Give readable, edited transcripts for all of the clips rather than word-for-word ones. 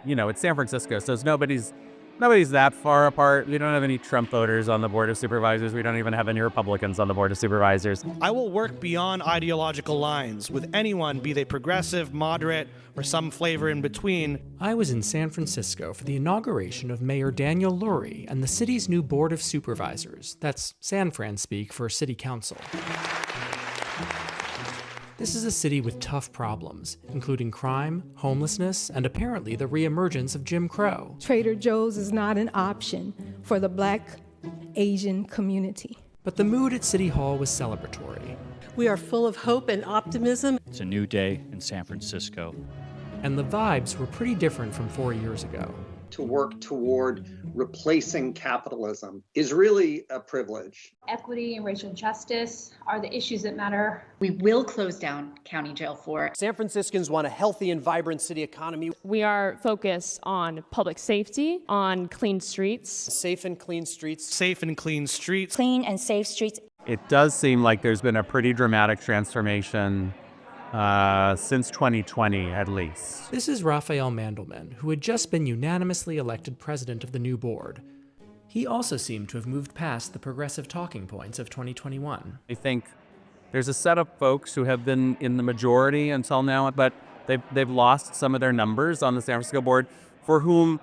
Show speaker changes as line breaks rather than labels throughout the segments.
it's San Francisco, so nobody's that far apart. We don't have any Trump voters on the Board of Supervisors. We don't even have any Republicans on the Board of Supervisors.
I will work beyond ideological lines with anyone, be they progressive, moderate, or some flavor in between.
I was in San Francisco for the inauguration of Mayor Daniel Lurie and the city's new Board of Supervisors. That's San Fran speak for City Council. This is a city with tough problems, including crime, homelessness, and apparently the reemergence of Jim Crow.
Trader Joe's is not an option for the Black Asian community.
But the mood at City Hall was celebratory.
We are full of hope and optimism.
It's a new day in San Francisco.
And the vibes were pretty different from 4 years ago.
To work toward replacing capitalism is really a privilege.
Equity and racial justice are the issues that matter.
We will close down County Jail 4.
San Franciscans want a healthy and vibrant city economy.
We are focused on public safety, on clean streets.
Safe and clean streets.
Safe and clean streets.
Clean and safe streets.
It does seem like there's been a pretty dramatic transformation since 2020, at least.
This is Raphael Mandelman, who had just been unanimously elected president of the new board. He also seemed to have moved past the progressive talking points of 2021.
I think there's a set of folks who have been in the majority until now, but they've lost some of their numbers on the San Francisco board, for whom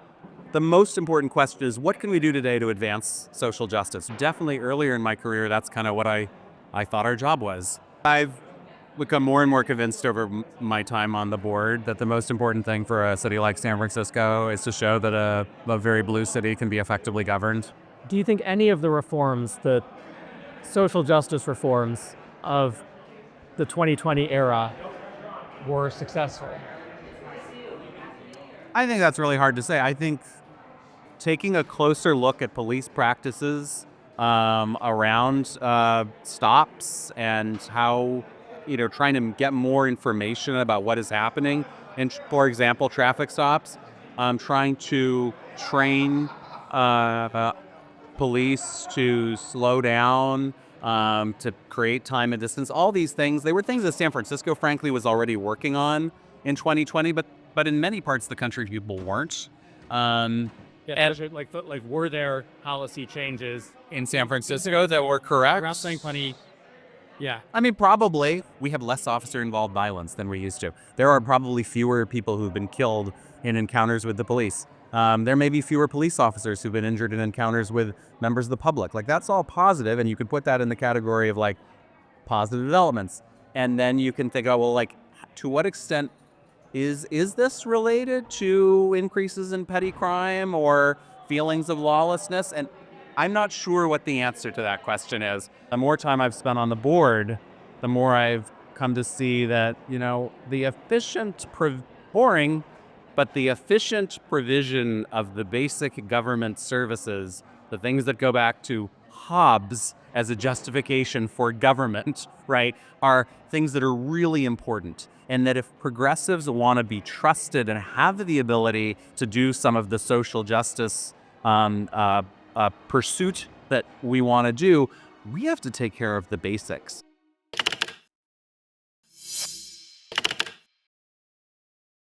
the most important question is, what can we do today to advance social justice? Definitely earlier in my career, that's kind of what I thought our job was. I've become more and more convinced over my time on the board that the most important thing for a city like San Francisco is to show that a very blue city can be effectively governed.
Do you think any of the reforms, the social justice reforms of the 2020 era, were successful?
I think that's really hard to say. I think taking a closer look at police practices around stops and how trying to get more information about what is happening. And for example, traffic stops, trying to train police to slow down, to create time and distance. All these things, they were things that San Francisco, frankly, was already working on in 2020, but in many parts of the country, people weren't.
And were there policy changes
in San Francisco that were correct?
Around 2020. Yeah.
I mean, probably. We have less officer-involved violence than we used to. There are probably fewer people who've been killed in encounters with the police. There may be fewer police officers who've been injured in encounters with members of the public. Like, that's all positive, and you could put that in the category of, like, positive developments. And then you can think, oh, well, like, to what extent is this related to increases in petty crime or feelings of lawlessness? And I'm not sure what the answer to that question is. The more time I've spent on the board, the more I've come to see that, the efficient, boring, but the efficient provision of the basic government services, the things that go back to Hobbes as a justification for government, right, are things that are really important. And that if progressives want to be trusted and have the ability to do some of the social justice pursuit that we want to do, we have to take care of the basics.